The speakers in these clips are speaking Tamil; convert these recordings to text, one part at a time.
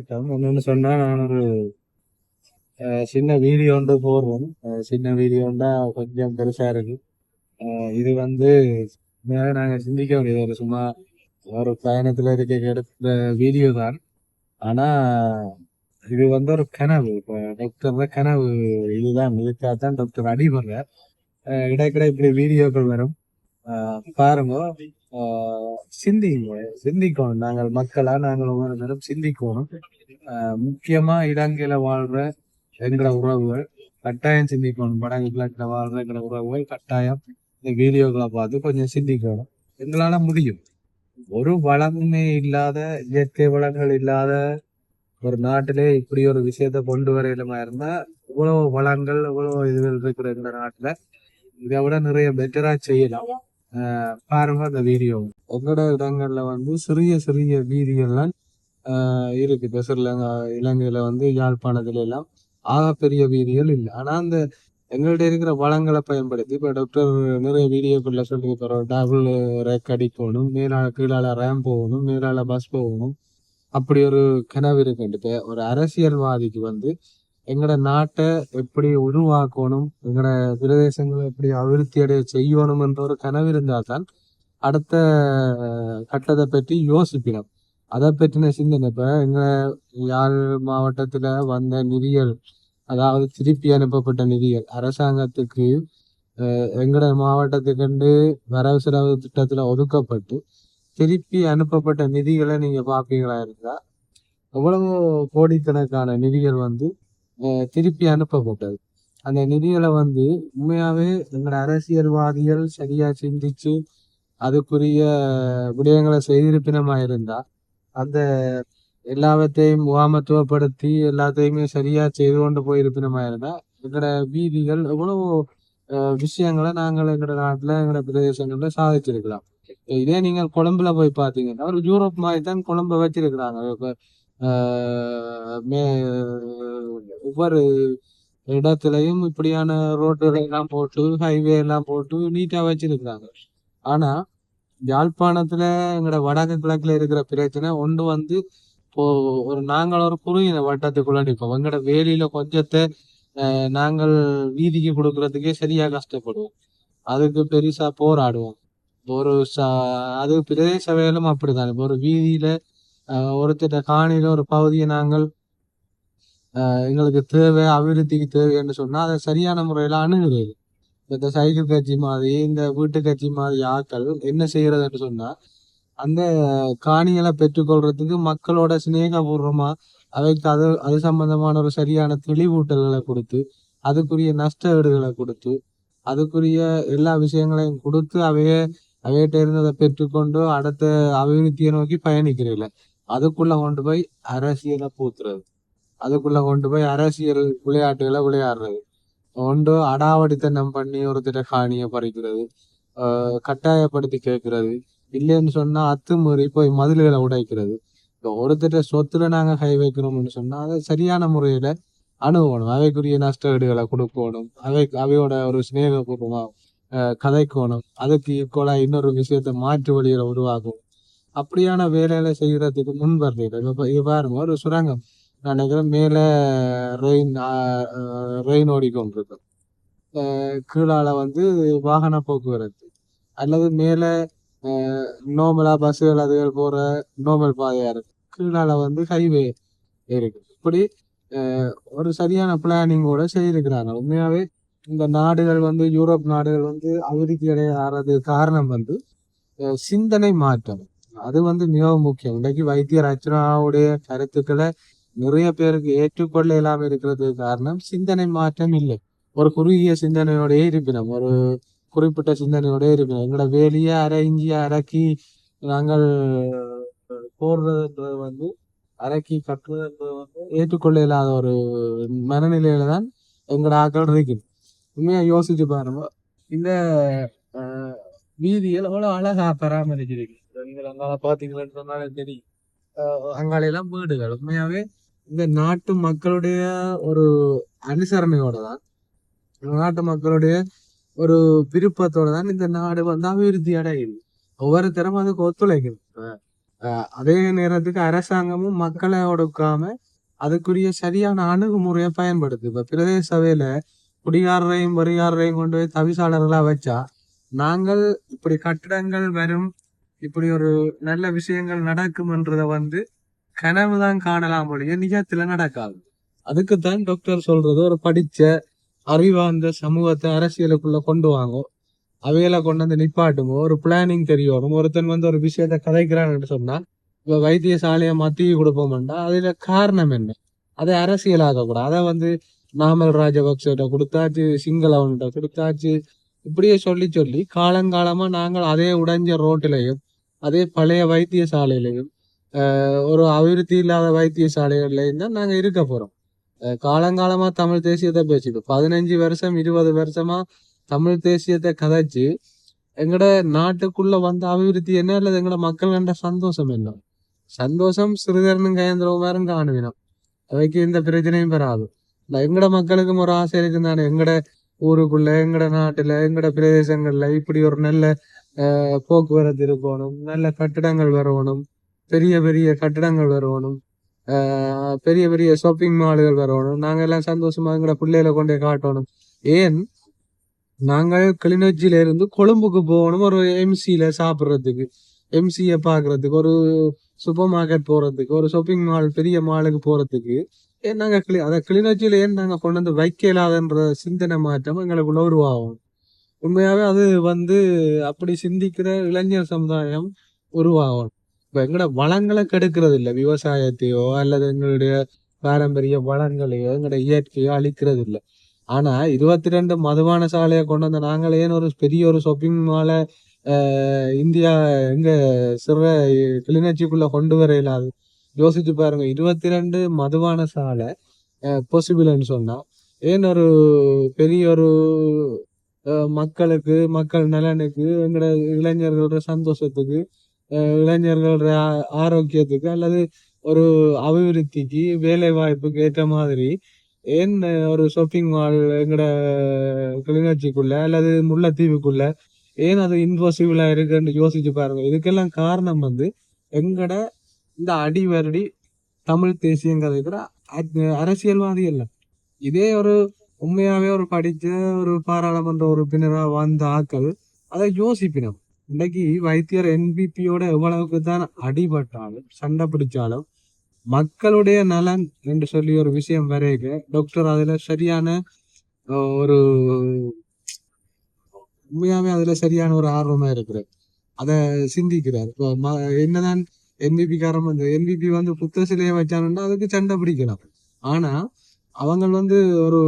வணக்கம். என்னன்னு சொன்னா நான் ஒரு சின்ன வீடியோ ஒன்று போடுறேன். சின்ன வீடியோண்டா கொஞ்சம் பெருசா இருக்கு. இது வந்து நாங்க சிந்திக்க வேண்டியது ஒரு சும்மா ஒரு பயணத்துல இருக்க எடுத்த வீடியோ தான். ஆனா இது வந்து ஒரு கனவு. இப்போ டாக்டர் கனவு இதுதான். இதுக்காகத்தான் டாக்டர் அடிபடுறார். இடைக்கிட இப்படி வீடியோக்கள் வரும். பாருங்க. சிந்திங்க, சிந்திக்கணும். நாங்கள் மக்களா நாங்கள் ஒவ்வொரு நேரம் சிந்திக்கணும். முக்கியமா இலங்கையில வாழ்ற எங்களோட உறவுகள் கட்டாயம் சிந்திக்கணும். வடக்கு கிழக்குல வாழ்ற எங்களோட உறவுகள் கட்டாயம் இந்த வீடியோக்களை பார்த்து கொஞ்சம் சிந்திக்கணும். எங்களால முடியும். ஒரு வளமே இல்லாத, இயற்கை வளங்கள் இல்லாத ஒரு நாட்டிலே இப்படி ஒரு விஷயத்த கொண்டு வரையிலுமா இருந்தா இவ்வளவு வளங்கள் இவ்வளவு இதுகள் இருக்கிற இந்த நாட்டுல இதை விட நிறைய பெட்டரா செய்யலாம். பாருங்க அந்த வீடியோ. உங்களோட இடங்கள்ல வந்து சிறிய சிறிய வீதிகள்லாம் இருக்கு. இலங்கையில வந்து யாழ்ப்பாணத்துல எல்லாம் பெரிய வீதிகள் இல்லை. ஆனா அந்த எங்கள்கிட்ட இருக்கிற வளங்களை பயன்படுத்தி இப்ப டாக்டர் நிறைய வீடியோக்குள்ள சொல்லி தரோம். டபுள் ரேக் அடிக்கணும், மேலால கீழால ரேம் போகணும், மேலால பஸ் போகணும். அப்படி ஒரு கனவு இருக்குன்ட்டு ஒரு அரசியல்வாதிக்கு வந்து எங்கட நாட்டை எப்படி உருவாக்கணும், எங்கட பிரதேசங்களை எப்படி அபிவிருத்தி அடைய செய்யணும் என்ற ஒரு கனவு இருந்தால்தான் அடுத்த கட்டத்தை பற்றி யோசிப்பினோம். அதை பற்றின சிந்தனை இப்ப எங்க யாழ் மாவட்டத்துல வந்த நிதிகள், அதாவது திருப்பி அனுப்பப்பட்ட நிதிகள் அரசாங்கத்துக்கு எங்கட மாவட்டத்துக்கு வரவு செலவு திட்டத்துல ஒதுக்கப்பட்டு திருப்பி அனுப்பப்பட்ட நிதிகளை நீங்க பாப்பீங்களா இருந்தா எவ்வளவு கோடிக்கணக்கான நிதிகள் வந்து திருப்பி அனுப்பப்பட்டது. அந்த நிதிகளை வந்து உண்மையாவே எங்களோட அரசியல்வாதிகள் சரியா சிந்திச்சு அதுக்குரிய விடயங்களை செய்திருப்பினமா இருந்தா அந்த எல்லாவற்றையும் முகாமத்துவப்படுத்தி எல்லாத்தையுமே சரியா செய்து கொண்டு போயிருப்பினமா இருந்தா எங்களோட வீதிகள் எவ்வளவு விஷயங்களை நாங்கள் எங்களோட நாட்டுல எங்களோட பிரதேசங்கள்ல சாதிச்சிருக்கலாம். இதே நீங்கள் கொழும்புல போய் பாத்தீங்கன்னா ஒரு யூரோப் மாதிரி தான் கொழும்பை வச்சிருக்கிறாங்க. இப்ப ஒவ்வொரு இடத்துலயும் இப்படியான ரோட்டுகளை எல்லாம் போட்டு ஹைவே எல்லாம் போட்டு நீட்டா வச்சிருக்கிறாங்க. ஆனா யாழ்ப்பாணத்துல எங்களோட வடக்கு கிழக்குல இருக்கிற பிரச்சனை ஒன்று வந்து இப்போ நாங்கள் ஒரு குறுகின வட்டத்துக்குள்ள நிற்போம். எங்களோட வேலியில கொஞ்சத்தை நாங்கள் வீதிக்கு கொடுக்கறதுக்கே சரியா கஷ்டப்படுவோம். அதுக்கு பெருசா போராடுவோம். ஒரு அது பிரதேச சபையிலும் அப்படித்தான். இப்போ ஒரு வீதியில ஒருத்தர் காணியில ஒரு பகுதியை நாங்கள் எங்களுக்கு தேவை, அபிவிருத்திக்கு தேவைன்னு சொன்னா அதை சரியான முறையில அணுகுறது. இந்த சைக்கிள் கட்சி மாதிரி இந்த வீட்டு கட்சி மாதிரி ஆட்கள் என்ன செய்யறதுன்னு சொன்னா அந்த காணிகளை பெற்றுக்கொள்றதுக்கு மக்களோட சிநேகபூர்வமா அவைக்கு அது சம்பந்தமான ஒரு சரியான தெளிவூட்டல்களை கொடுத்து அதுக்குரிய நஷ்ட ஈடுகளை கொடுத்து அதுக்குரிய எல்லா விஷயங்களையும் கொடுத்து அவையிட்ட இருந்ததை பெற்றுக்கொண்டு அடுத்த அபிவிருத்தியை நோக்கி பயணிக்கிறீங்கள. அதுக்குள்ள கொண்டு போய் அரசியலை பூத்துறது, அதுக்குள்ள கொண்டு போய் அரசியல் விளையாட்டுகளை விளையாடுறது, ஒன்று அடாவடித்தனம் பண்ணி ஒருத்தர காணியை பறிக்கிறது, கட்டாயப்படுத்தி கேட்கறது, இல்லைன்னு சொன்னா அத்துமீறி போய் மதில்களை உடைக்கிறது. இப்போ ஒருத்தர சொத்துல நாங்க கை வைக்கிறோம்னு சொன்னா அதை சரியான முறையில அணுகணும். அவைக்குரிய நஷ்ட ஈடுகளை கொடுக்கணும். அவையோட ஒரு சிநேகபூர்வமா கதைக்கணும். அதுக்கு ஈக்குவலா இன்னொரு விஷயத்த மாற்று வழிகளை உருவாக்கும். அப்படியான வேலைகளை செய்யறதுக்கு முன் வர்றது. இப்ப பாருங்க ஒரு சுரங்கம் நான் நினைக்கிறேன் மேல ரெயின் ஓடிக்கொண்டிருக்கும். கீழால வந்து வாகன போக்குவரத்து அல்லது மேல நோமலா பஸ்ஸுகள் அதுகள் போற நோமல் பாதையா இருக்கு, கீழால வந்து ஹைவே இருக்கு. இப்படி ஒரு சரியான பிளானிங்கோட செய்திருக்கிறாங்க. உண்மையாவே இந்த நாடுகள் வந்து யூரோப் நாடுகள் வந்து அபிவிருத்தி அடையாறது காரணம் வந்து சிந்தனை மாற்றம். அது வந்து மிகவும் முக்கியம். இன்றைக்கு வைத்தியர் அர்ச்சனாவுடைய கருத்துக்களை நிறைய பேருக்கு ஏற்றுக்கொள்ள இல்லாம இருக்கிறது காரணம் சிந்தனை மாற்றம் இல்லை. ஒரு குறுகிய சிந்தனையோடய இருப்பினோம், ஒரு குறிப்பிட்ட சிந்தனையோடய இருப்பினோம். எங்களோட வேலையை இஞ்சியா அரக்கி நாங்கள் போடுறதுன்றது வந்து அரக்கி கட்டுறதுன்றது வந்து ஏற்றுக்கொள்ள இல்லாத ஒரு மனநிலையில தான் எங்களோட ஆக்கள் இருக்குது. உண்மையா யோசிச்சு பாருங்க, இந்த வீதிகள் எவ்வளவு அழகா பராமரிச்சிருக்கு. நீங்கள் அங்கால பாத்தீங்கன்னு சொன்னாலே தெரியும். அங்காலையெல்லாம் வீடுகள் உண்மையாவே இந்த நாட்டு மக்களுடைய ஒரு அனுசரணையோட தான், நாட்டு மக்களுடைய ஒரு விருப்பத்தோட தான் இந்த நாடு வந்து அபிவிருத்தி அடையுது. ஒவ்வொருத்தரும் அதுக்கு ஒத்துழைக்குது. அதே நேரத்துக்கு அரசாங்கமும் மக்களை ஒடுக்காம அதுக்குரிய சரியான அணுகுமுறையை பயன்படுது. இப்ப பிரதேச சபையில குடிகாரரையும் வரிகாரரையும் கொண்டு போய் தவிசாளர்களா வச்சா நாங்கள் இப்படி கட்டிடங்கள் வரும், இப்படி ஒரு நல்ல விஷயங்கள் நடக்கும்ன்றத கனவுதான் காணலாம் ஒழிய நிஜத்துல நடக்காது. அதுக்குத்தான் டாக்டர் சொல்றது ஒரு படிச்ச அறிவார்ந்த சமூகத்தை அரசியலுக்குள்ள கொண்டு வாங்கும், அவையில கொண்டு வந்து நிப்பாட்டுங்க, ஒரு பிளானிங் தெரியணும். ஒருத்தன் ஒரு விஷயத்த கதைக்கிறான்னு சொன்னா இப்ப வைத்தியசாலையை மத்திய கொடுப்போம்னா அதுல காரணம் என்ன, அதை அரசியலாக கூட அதை நாமல் ராஜபக்ச கொடுத்தாச்சு, சிங்களவன்கிட்ட கொடுத்தாச்சு, இப்படியே சொல்லி சொல்லி காலங்காலமா நாங்கள் அதே உடைஞ்ச ரோட்டிலையும் அதே பழைய வைத்தியசாலையிலையும் ஒரு அபிவிருத்தி இல்லாத வைத்தியசாலைகள்லையும் தான் நாங்க இருக்க போறோம். காலங்காலமா தமிழ் தேசியத்தை பேசிட்டு 15 வருஷம் 20 வருஷமா தமிழ் தேசியத்தை கதைச்சு எங்கட நாட்டுக்குள்ள அபிவிருத்தி என்ன, அல்லது எங்கட மக்கள் கண்ட சந்தோஷம் என்ன? சந்தோஷம் சிறுதரனும் கயந்திரமாரும் காணுவினோம், அவைக்கு எந்த பிரச்சனையும் பெறாது. எங்கட மக்களுக்கும் ஒரு ஆசை இருக்குந்தானே, எங்கட ஊருக்குள்ள எங்கட நாட்டுல எங்கட பிரதேசங்கள்ல இப்படி ஒரு நல்ல போக்குவரத்து இருக்கணும், நல்ல கட்டிடங்கள் வரணும், பெரிய பெரிய கட்டிடங்கள் வரணும், பெரிய பெரிய ஷாப்பிங் மால்கள் வரணும், நாங்க எல்லாம் சந்தோஷமா எங்கட பிள்ளைகளை கொண்டே காட்டணும். ஏன் நாங்கள் கிளிநொச்சியில இருந்து கொழும்புக்கு போகணும் ஒரு எம்சியில சாப்பிட்றதுக்கு, எம்சியை பாக்குறதுக்கு, ஒரு சூப்பர் மார்க்கெட் போறதுக்கு, ஒரு ஷாப்பிங் மால் பெரிய மாலுக்கு போறதுக்கு ஏன் நாங்க அதை கிளிநொச்சியில ஏன் நாங்க கொண்டு வந்து வைக்க இயலாதுன்ற சிந்தனை மாற்றம் எங்களுக்குள்ள உருவாகும். உண்மையாவே அது அப்படி சிந்திக்கிற இளைஞர் சமுதாயம் உருவாகும். இப்ப எங்கட வளங்களை கெடுக்கிறது இல்லை, விவசாயத்தையோ அல்லது எங்களுடைய பாரம்பரிய வளங்களையோ எங்கட இயற்கையோ அழிக்கிறது இல்லை. ஆனா 22 மதுபான சாலையை கொண்டு வந்த நாங்களே ஒரு பெரிய ஒரு ஷாப்பிங் மாலை இந்தியா எங்க சிற கிளிநொச்சிக்குள்ள கொண்டு வர இயலாது. யோசிச்சு பாருங்க, 22 மதுபான சாலை பாசிபிள்னு சொன்னா ஏன் ஒரு பெரிய ஒரு மக்களுக்கு, மக்கள் நலனுக்கு, எங்கட இளைஞர்களோட சந்தோஷத்துக்கு, இளைஞர்களோட ஆரோக்கியத்துக்கு அல்லது ஒரு அபிவிருத்திக்கு வேலை வாய்ப்புக்கு ஏற்ற மாதிரி ஏன் ஒரு ஷாப்பிங் மால் எங்கட கிளிநொச்சிக்குள்ள அல்லது முல்லைத்தீவுக்குள்ள ஏன் அது இம்பாசிபிளா இருக்குன்னு யோசிச்சு பாருங்க. இதுக்கெல்லாம் காரணம் எங்கட இந்த அடிவரடி தமிழ் தேசியங்கிறதை கூட அரசியல்வாதி இல்ல, இதே ஒரு உண்மையாவே ஒரு படிச்ச ஒரு பாராளுமன்ற உறுப்பினரா வந்த ஆக்கள் அதை யோசிப்பினோம். இன்னைக்கு வைத்தியர் என்பிபியோட எவ்வளவுக்கு தான் அடிபட்டாலும் சண்டை பிடிச்சாலும் மக்களுடைய நலன் என்று சொல்லி ஒரு விஷயம் வரைக டாக்டர் அதுல சரியான ஒரு உண்மையாவே அதுல சரியான ஒரு ஆர்வமா இருக்கிறார், அத சிந்திக்கிறார். என்னதான் என்பிபி காரம் என்பிபி புத்த சிலையை வச்சானுன்னா அதுக்கு சண்டை பிடிக்கலாம். ஆனா அவங்க ஒரு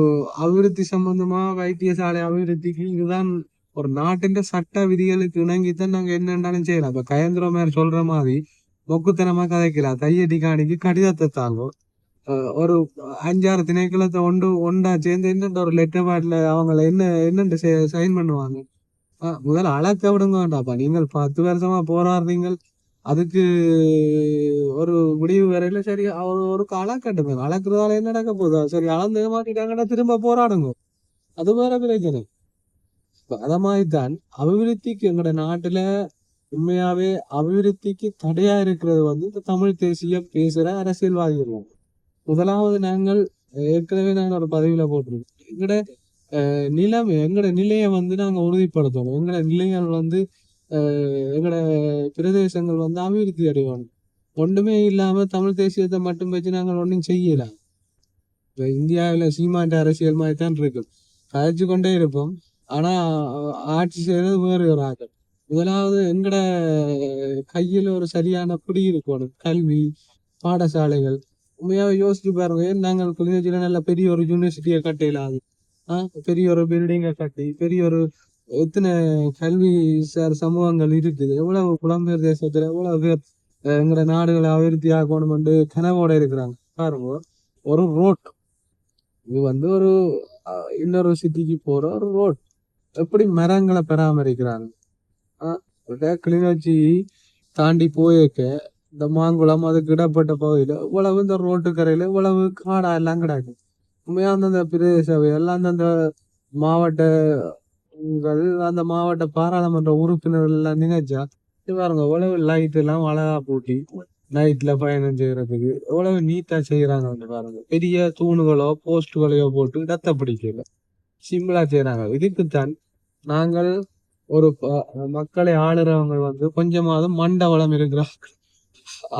அபிவிருத்தி சம்பந்தமா வைத்தியசாலை அபிவிருத்திக்கு இதுதான் ஒரு நாட்டின் சட்ட விதிகளுக்கு இணங்கித்தான் நாங்க என்னென்னாலும் செய்யலாம். இப்ப கயந்திரமார் சொல்ற மாதிரி மொக்குத்தனமா கதைக்கலாம், கையடி காணிக்கு கடிதத்தை தாங்கும், ஒரு 5-6 திணைக்களத்தை ஒண்டா சேர்ந்து என்னென்ன ஒரு லெட்டர் பேட்ல அவங்கள என்னென்ன சைன் பண்ணுவாங்க. முதல்ல அளக்க விடுங்க வேண்டாப்பா, நீங்கள் 10 வருஷமா போராடுறீங்க, அதுக்கு ஒரு முடிவு வரையில சரி ஒரு அளக்கட்டுங்க, அளக்குறதால என்ன நடக்க போகுதா, சரி அளந்து மாட்டிட்டாங்கன்னா திரும்ப போராடுங்க, அது வேற பிரச்சனை. அத மாதிரிதான் அபிவிருத்திக்கு எங்களோட நாட்டுல உண்மையாவே அபிவிருத்திக்கு தடையா இருக்கிறது இந்த தமிழ் தேசிய பேசுற அரசியல்வாதிகள். முதலாவது நாங்கள் ஏற்கனவே நாங்கள் ஒரு பதவியில போட்டிருக்கோம், எங்கட நிலைமை எங்கட நிலையை நாங்க உறுதிப்படுத்தணும், எங்கட நிலைகள் எங்கட பிரதேசங்கள் அபிவிருத்தி அடைவாங்க. ஒன்றுமே இல்லாம தமிழ் தேசியத்தை மட்டும் வச்சு நாங்கள் ஒன்றும் செய்யலாம். இந்தியாவில சீமாண்ட அரசியல் மாதிரி தான் இருக்கு, கதைச்சு கொண்டே இருப்போம், ஆனா ஆட்சி செய்யறது வேறு ஒரு ஆட்டம். முதலாவது எங்கட கையில ஒரு சரியான குடி இருக்கணும், கல்வி பாடசாலைகள். உண்மையாவே யோசிச்சு பாருங்க, நாங்கள் கிளிநொச்சியில நல்ல பெரிய ஒரு யூனிவர்சிட்டியை கட்டலாது, பெரிய ஒரு பில்டிங்கை கட்டி பெரிய ஒரு எத்தனை கல்வி சார் சமூகங்கள் இருக்குது, எவ்வளவு புலம்பெயர் தேசத்துல எவ்வளவு பேர் எங்கட நாடுகளை அபிவிருத்தி ஆக்கணும் கனவோட இருக்கிறாங்க. பாருங்க, ஒரு ரோட் இது ஒரு இன்னொரு சிட்டிக்கு போற ஒரு ரோட், எப்படி மரங்களை பராமரிக்கிறாங்க. கிளிநொச்சி தாண்டி போயிருக்க இந்த மாங்குளம் அதுக்கு இடப்பட்ட பகுதியில இவ்வளவு இந்த ரோட்டு கரையில இவ்வளவு காடா எல்லாம் கிடக்கு. உண்மையா அந்தந்த பிரதேச எல்லாம் அந்தந்த மாவட்ட அந்த மாவட்ட பாராளுமன்ற உறுப்பினர்கள் எல்லாம் நினைச்சா பாருங்க எவ்வளவு லைட் எல்லாம் அழகா பூட்டி நைட்ல பயணம் செய்யறதுக்கு எவ்வளவு நீட்டா செய்யறாங்க வந்து பாருங்க. பெரிய தூணுகளோ போஸ்டுகளையோ போட்டு இடத்த பிடிக்கல, சிம்பிளா செய்யறாங்க. இதுக்குத்தான் நாங்கள் ஒரு மக்களை ஆளுறவங்க வந்து கொஞ்சமாவது மண்டவளம் இருக்கிற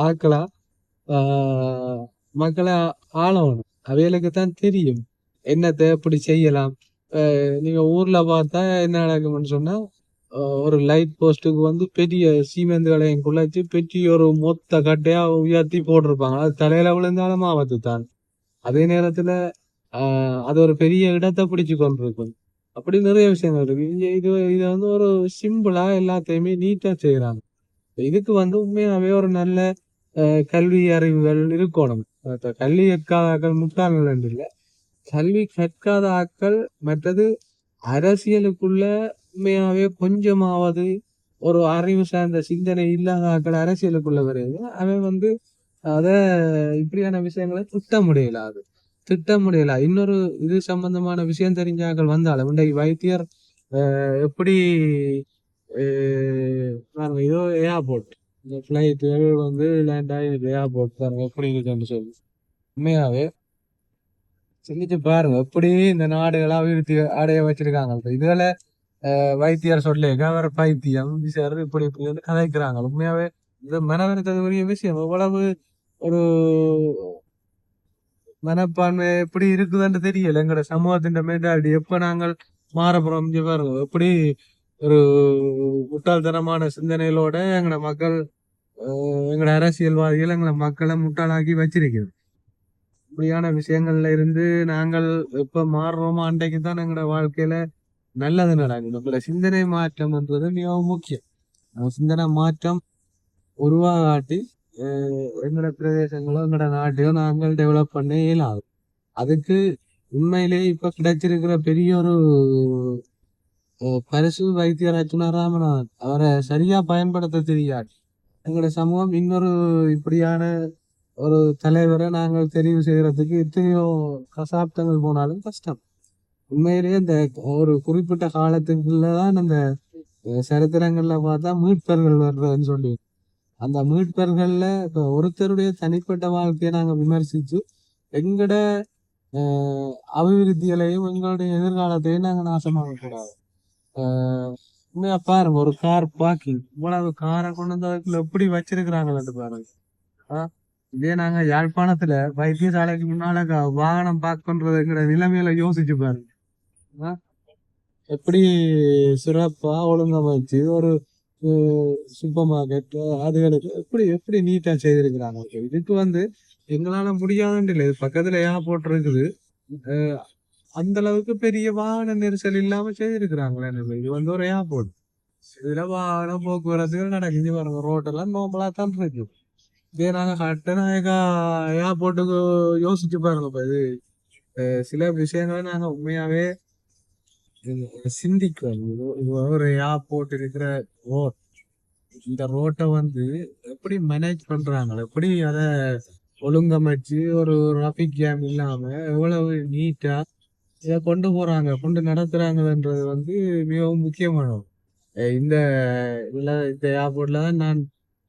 ஆக்களா மக்களை ஆளணும். அவைகளுக்கு தான் தெரியும் என்னத்தை எப்படி செய்யலாம். நீங்க ஊர்ல பார்த்தா என்ன நடக்கும்னு சொன்னா, ஒரு லைட் போஸ்ட்டுக்கு வந்து பெரிய சீமெந்து கலையும் குழைச்சி பெரிய ஒரு மொத்த கட்டையா உயர்த்தி போட்டிருப்பாங்க. அது தலையில விழுந்தாலும் ஆபத்து தான். அதே நேரத்துல அது ஒரு பெரிய இடத்தை பிடிச்சு கொண்டிருக்கும். அப்படி நிறைய விஷயங்கள் இருக்கு. இது இதை வந்து ஒரு சிம்பிளா எல்லாத்தையுமே நீட்டா செய்யறாங்க. இதுக்கு வந்து உண்மையாவே ஒரு நல்ல கல்வி அறிவுகள் இருக்கணும். கல்வி கற்காத ஆக்கள் முட்டாள்கள் இல்லை, கல்வி கற்காத ஆக்கள் மற்றது அரசியலுக்குள்ள உண்மையாவே கொஞ்சமாவது ஒரு அறிவு சார்ந்த சிந்தனை இல்லாத ஆக்கள் அரசியலுக்குள்ள வருது. அவன் வந்து அத இப்படியான விஷயங்களை திட்ட முடியல. இன்னொரு இது சம்பந்தமான விஷயம் தெரிஞ்ச ஆக்கள் வந்தாலும் இன்றைக்கு வைத்தியர் எப்படி இதோ ஏர்போர்ட் இந்த பிளைட்டுகள் வந்து லேண்ட் ஆகி ஏர்போர்ட் பாருங்க எப்படி இருக்குன்னு சொல்லி உண்மையாவே சிந்திச்சு பாருங்க எப்படி இந்த நாடுகளை அபிவிருத்தி அடைய வச்சிருக்காங்க. இதுல வைத்தியர் சொல்லிக்க வேற பைத்தியம் சார் இப்படி இப்படி வந்து கதைக்கிறாங்க. உண்மையாவே இது மனவருத்ததுக்குரிய விஷயம். எவ்வளவு ஒரு மனப்பான்மை எப்படி இருக்குதுன்னு தெரியல. எங்களோட சமூகத்தின் மென்டாலிட்டி எப்ப நாங்கள் மாறப்போறோம் பாருங்க. எப்படி ஒரு முட்டாள்தனமான சிந்தனைகளோட எங்களோட மக்கள் எங்களோட அரசியல்வாதிகள் எங்களை மக்களை முட்டாளாக்கி வச்சிருக்கிறது. இப்படியான விஷயங்கள்ல இருந்து நாங்கள் எப்ப மாறுறோமோ அன்றைக்கு தான் எங்களோட வாழ்க்கையில நல்லது நடக்கும். நம்மளோட சிந்தனை மாற்றம்ன்றது மிகவும் முக்கியம். சிந்தனை மாற்றம் உருவாகாட்டி எங்களோட பிரதேசங்களோ எங்களோட நாட்டையோ நாங்கள் டெவலப் பண்ண இயலாது. அதுக்கு உண்மையிலேயே இப்ப கிடைச்சிருக்கிற பெரிய ஒரு பரிசு வைத்தியர் அர்ச்சுனா ராமநாதன். அவரை சரியா பயன்படுத்த தெரியாது. எங்களோட சமூகம் இன்னொரு இப்படியான ஒரு தலைவரை நாங்கள் தெரிவு செய்யறதுக்கு எத்தனையோ கசாப்தங்கள் போனாலும் கஷ்டம். உண்மையிலேயே இந்த ஒரு குறிப்பிட்ட காலத்துக்குள்ளதான் அந்த சரித்திரங்கள்ல பார்த்தா மீட்பர்கள் வர்றதுன்னு சொல்லி அந்த மீட்பர்கள்ல இப்ப ஒருத்தருடைய தனிப்பட்ட வாழ்க்கையை நாங்க விமர்சிச்சு எங்கட அபிவிருத்திகளையும் எங்களுடைய எதிர்காலத்தையும் நாங்க நாசமாக கூடாது. உண்மையா பாருங்க, ஒரு கார் பார்க்கிங் இவ்வளவு காரை கொண்டு வந்து அதுக்குள்ள எப்படி வச்சிருக்கிறாங்கன்னு பாருங்க. இதே நாங்க யாழ்ப்பாணத்துல வைத்தியசாலைக்கு முன்னால வாகனம் பார்க் பண்றது எங்கட நிலைமையில யோசிச்சு பாருங்க. எப்படி சிறப்பா ஒழுங்கமைச்சு ஒரு சூப்பர் மார்க்கெட் அதுகளுக்கு எப்படி எப்படி நீட்டா செய்திருக்கிறாங்க. இதுக்கு வந்து எங்களால முடியாதுன்னு இல்லை, பக்கத்துல ஏர்போர்ட் இருக்குது, அந்த அளவுக்கு பெரிய வாகன நெரிசல் இல்லாம செய்திருக்கிறாங்களே. இது வந்து ஒரு ஏர்போர்ட், இதுல வாகன போக்குவரத்துகள் நடக்குது பாருங்க. ரோட்டெல்லாம் நோம்பலா தான் இருக்கு. இதே நாங்க கட்டநாயகா ஏர்போர்ட்டுக்கு யோசிச்சு பாருங்க. இப்ப இது சில விஷயங்களை நாங்க உண்மையாவே சிந்திக்கிறோம். ஒரு ஏர்போர்ட் இருக்கிற ரோட், இந்த ரோட்டை வந்து எப்படி மேனேஜ் பண்றாங்க, எப்படி அதை ஒழுங்கமைச்சு ஒரு டிராபிக் ஜாம் இல்லாம எவ்வளவு நீட்டா இதை கொண்டு போறாங்க கொண்டு நடத்துறாங்கன்றது வந்து மிகவும் முக்கியமானது. இந்த இந்த ஏர்போர்ட்ல தான் நான்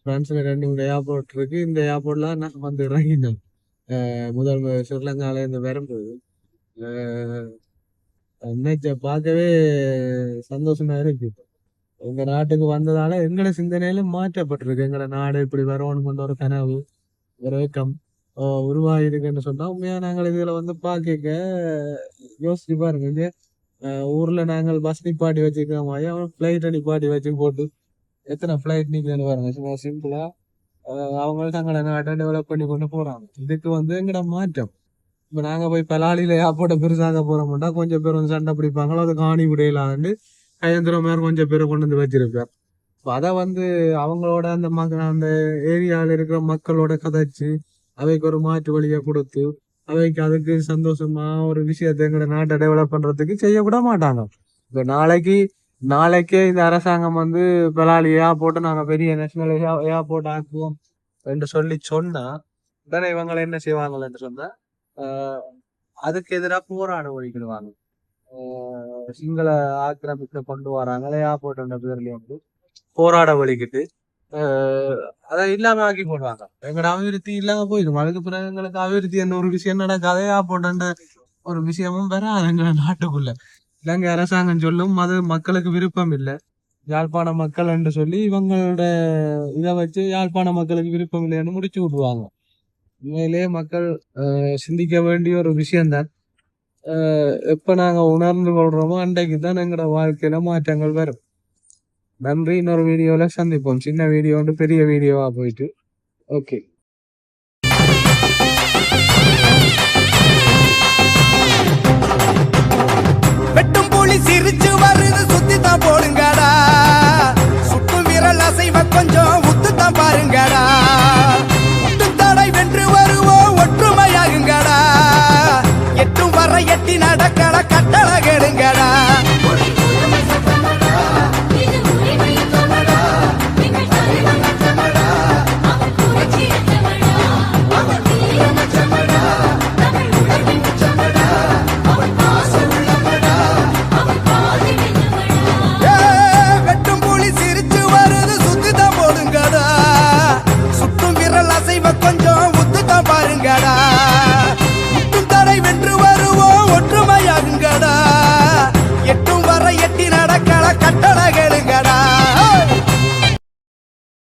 பிரான்ஸ்ல 2 ஏர்போர்ட் இருக்கு. இந்த ஏர்போர்ட்ல தான் நான் வந்து இறங்கினேன் முதல் ஸ்ரீலங்கால இருந்து வரும்போது. இன்னைக்கு பார்க்கவே சந்தோஷமா இருக்கு. எங்க நாட்டுக்கு வந்ததால எங்களோட சிந்தனையிலும் மாற்றப்பட்டிருக்கு. எங்களோட நாடு இப்படி வரணும்ன்ற ஒரு கனவு ஒரு ஏக்கம் உருவாகிருக்குன்னு சொன்னா உண்மையா நாங்கள் இதுல வந்து பார்க்க யோசிச்சு பாருங்க. இது ஊர்ல நாங்கள் பஸ் நிப்பாட்டி வச்சுக்கிற மாதிரி அவன் பிளைட் நிப்பாட்டி வச்சு போட்டு எத்தனை பிளைட் நிக்கலன்னு பாருங்க. சும்மா சிம்பிளா அவங்களுக்கு தங்களோட நாட்டை டெவலப் பண்ணி கொண்டு போறாங்க. இதுக்கு வந்து எங்கட மாற்றம். இப்ப நாங்க போய் பலாலியில ஏர்போர்ட்டை பெருசாக போறோம்னா கொஞ்சம் பேர் வந்து சண்டை பிடிப்பாங்களோ, அதை காணி விடையிலான்னு கையந்திரம் மேல கொஞ்சம் பேரை கொண்டு வந்து வச்சிருப்பார். அதை வந்து அவங்களோட அந்த ஏரியாவில் இருக்கிற மக்களோட கதைச்சு அவைக்கு ஒரு மாற்று வழியை கொடுத்து அவைக்கு அதுக்கு சந்தோஷமா ஒரு விஷயத்தை எங்களோட நாட்டை டெவலப் பண்றதுக்கு செய்ய விட மாட்டாங்க. இப்ப நாளைக்கே இந்த அரசாங்கம் வந்து பலாலி ஏர்போர்ட்டை நாங்க பெரிய நேஷனல் ஏர்போர்ட் ஆக்குவோம் என்று சொன்னா உடனே இவங்களை என்ன செய்வாங்கன்னு சொன்னா அதுக்கு எதிராக போராட வழிக்கிடுவாங்க. சிங்கள ஆக்கிரமிப்பை கொண்டு வராங்களே ஏர்போர்ட் பேர்ல வந்து போராட வழிக்கிட்டு அதை இல்லாம ஆக்கி போடுவாங்க. எங்களோட அபிவிருத்தி இல்லாம போயிடும். அதுக்கு பிறகு எங்களுக்கு அபிவிருத்தி என்ன ஒரு விஷயம் நடக்காதையா போட்ட ஒரு விஷயமும் வராது எங்க நாட்டுக்குள்ள. இலங்கை அரசாங்கம் சொல்லும் அது மக்களுக்கு விருப்பம் இல்லை, யாழ்ப்பாண மக்கள் என்று சொல்லி இவங்களோட இதை வச்சு யாழ்ப்பாண மக்களுக்கு விருப்பம் இல்லைன்னு முடிச்சு விடுவாங்க. உண்மையிலேயே மக்கள் சிந்திக்க வேண்டிய ஒரு விஷயம்தான். எப்ப நாங்க உணர்ந்து கொள்றோமோ அன்றைக்கு தான் எங்களோட வாழ்க்கையில மாற்றங்கள் வரும். நன்றி. இன்னொரு வீடியோல சந்திப்போம். சின்ன வீடியோ வந்து பெரிய வீடியோவா போயிட்டு. ஓகே. வெட்டும் புலி சிரிச்சு வருது, சுத்தித்தான் போடுங்கடா. சுட்டும் விரல் அசைவ கொஞ்சம் உத்துத்தான் பாருங்கடா. முட்டுத்தடை வென்று வருவோம், ஒற்றுமையாகுங்கடா. எட்டும் வர எட்டி நடக்கட கட்டளை கெடுங்கடா.